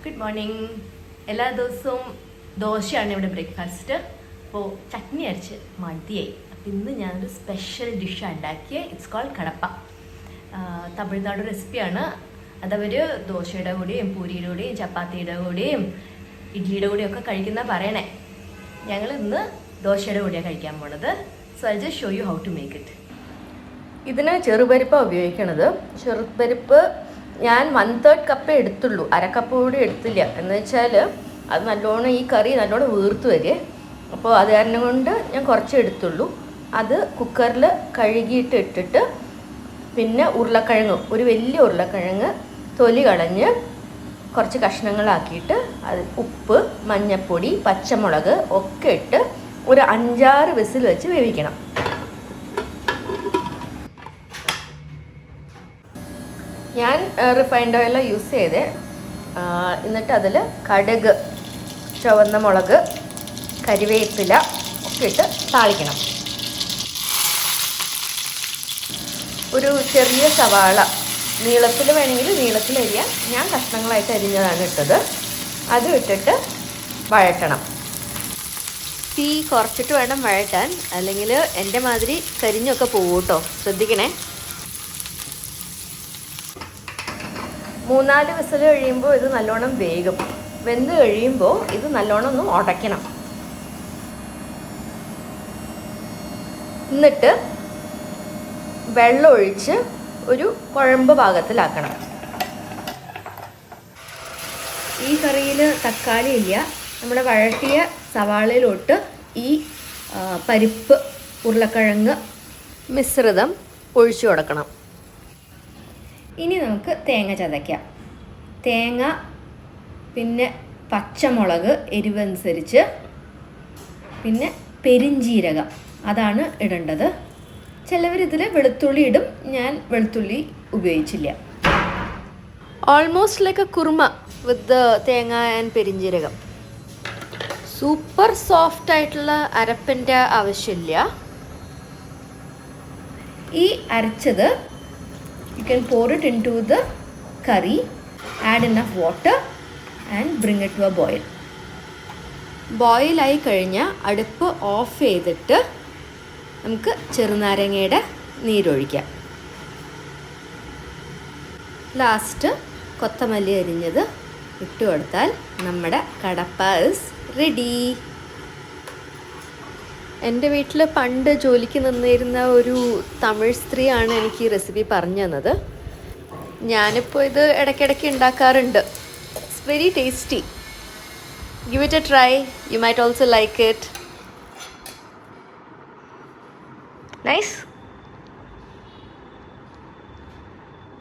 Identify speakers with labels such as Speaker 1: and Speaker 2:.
Speaker 1: Good morning. എല്ലാ ദിവസവും ദോശയാണ് ഇവിടെ ബ്രേക്ക്ഫാസ്റ്റ്. അപ്പോൾ ചട്നി അരച്ച് മതിയായി. അപ്പം ഇന്ന് ഞാനൊരു സ്പെഷ്യൽ ഡിഷാണ് ഉണ്ടാക്കിയത്. It's called Kadapa. തമിഴ്നാട് റെസിപ്പിയാണ്. അതവർ ദോശയുടെ കൂടെയും പൂരിയുടെ കൂടെയും ചപ്പാത്തിയുടെ കൂടെയും ഇഡ്ലിയുടെ കൂടെയും ഒക്കെ കഴിക്കുന്ന പറയണേ. ഞങ്ങൾ ഇന്ന് ദോശയുടെ കൂടെയാണ് കഴിക്കാൻ പോണത്. So I just show you how to make it. ഇതിന് ചെറുപരിപ്പാണ് ഉപയോഗിക്കണത്. ചെറുപരിപ്പ് ഞാൻ 1/3 കപ്പേ എടുത്തുള്ളൂ, അരക്കപ്പ് കൂടി എടുത്തില്ല. എന്ന് വെച്ചാൽ അത് നല്ലോണം ഈ കറി നല്ലോണം വീർത്ത് വരെ. അപ്പോൾ അത് കാരണം കൊണ്ട് ഞാൻ കുറച്ചേ എടുത്തുള്ളൂ. അത് കുക്കറിൽ കഴുകിയിട്ട് ഇട്ടിട്ട് പിന്നെ ഉരുളക്കിഴങ്ങ്, ഒരു വലിയ ഉരുളക്കിഴങ്ങ് തൊലി കളഞ്ഞ് കുറച്ച് കഷ്ണങ്ങളാക്കിയിട്ട് അത് ഉപ്പ്, മഞ്ഞൾപ്പൊടി, പച്ചമുളക് ഒക്കെ ഇട്ട് ഒരു 5-6 വിസിൽ വെച്ച് വേവിക്കണം. ഞാൻ റിഫൈൻഡ് ഓയിൽ യൂസ് ചെയ്തേ. എന്നിട്ട് അതിൽ കടുക്, ചുവന്ന മുളക്, കരിവേപ്പില ഒക്കെ ഇട്ട് താളിക്കണം. ഒരു ചെറിയ സവാള നീളത്തിൽ വേണമെങ്കിൽ നീളത്തിൽ അരിയാം. ഞാൻ കഷ്ണങ്ങളായിട്ട് അരിഞ്ഞതാണ് ഇട്ടത്. അതും ഇട്ടിട്ട് വഴറ്റണം. തീ കുറച്ചിട്ട് വേണം വഴറ്റാൻ, അല്ലെങ്കിൽ എൻ്റെ മാതിരി കരിഞ്ഞൊക്കെ പോകും കേട്ടോ, ശ്രദ്ധിക്കണേ. 3-4 വിസിൽ കഴിയുമ്പോൾ ഇത് നല്ലോണം വേഗം. വെന്ത് കഴിയുമ്പോൾ ഇത് നല്ലോണം ഒന്ന് ഉടയ്ക്കണം. എന്നിട്ട് വെള്ളം ഒഴിച്ച് ഒരു കുഴമ്പ് പാകത്തിലാക്കണം. ഈ കറിയിൽ തക്കാളി ഇല്ല. നമ്മുടെ വഴട്ടിയ സവാളയിലോട്ട് ഈ പരിപ്പ്, ഉരുളക്കിഴങ്ങ് മിശ്രിതം ഒഴിച്ചു കൊടുക്കണം. ഇനി നമുക്ക് തേങ്ങ ചതയ്ക്കാം. തേങ്ങ, പിന്നെ പച്ചമുളക് എരിവനുസരിച്ച്, പിന്നെ പെരിഞ്ജീരകം അതാണ് ഇടേണ്ടത്. ചിലവരിതിൽ വെളുത്തുള്ളി ഇടും. ഞാൻ വെളുത്തുള്ളി ഉപയോഗിച്ചില്ല. ഓൾമോസ്റ്റ് ലൈക്ക് എ കുറുമ വിത്ത് തേങ്ങ ആൻഡ് പെരിഞ്ജീരകം. സൂപ്പർ സോഫ്റ്റ് ആയിട്ടുള്ള അരപ്പിൻ്റെ ആവശ്യമില്ല. ഈ അരച്ചത് you can pour it into the curry, add enough water and bring it to a boil. ബോയിലായി കഴിഞ്ഞാൽ അടുപ്പ് ഓഫ് ചെയ്തിട്ട് നമുക്ക് ചെറുനാരങ്ങയുടെ നീരൊഴിക്കാം. ലാസ്റ്റ് കൊത്തമല്ലി അരിഞ്ഞത് ഇട്ട് കൊടുത്താൽ നമ്മുടെ കടപ്പ ഇസ് റെഡി. എൻ്റെ വീട്ടിൽ പണ്ട് ജോലിക്ക് നിന്നിരുന്ന ഒരു തമിഴ് സ്ത്രീയാണ് എനിക്ക് ഈ റെസിപ്പി പറഞ്ഞു തന്നത്. ഞാനിപ്പോൾ ഇത് ഇടയ്ക്കിടയ്ക്ക് ഉണ്ടാക്കാറുണ്ട്. It's very tasty. Give it A try. You might also like it. Nice.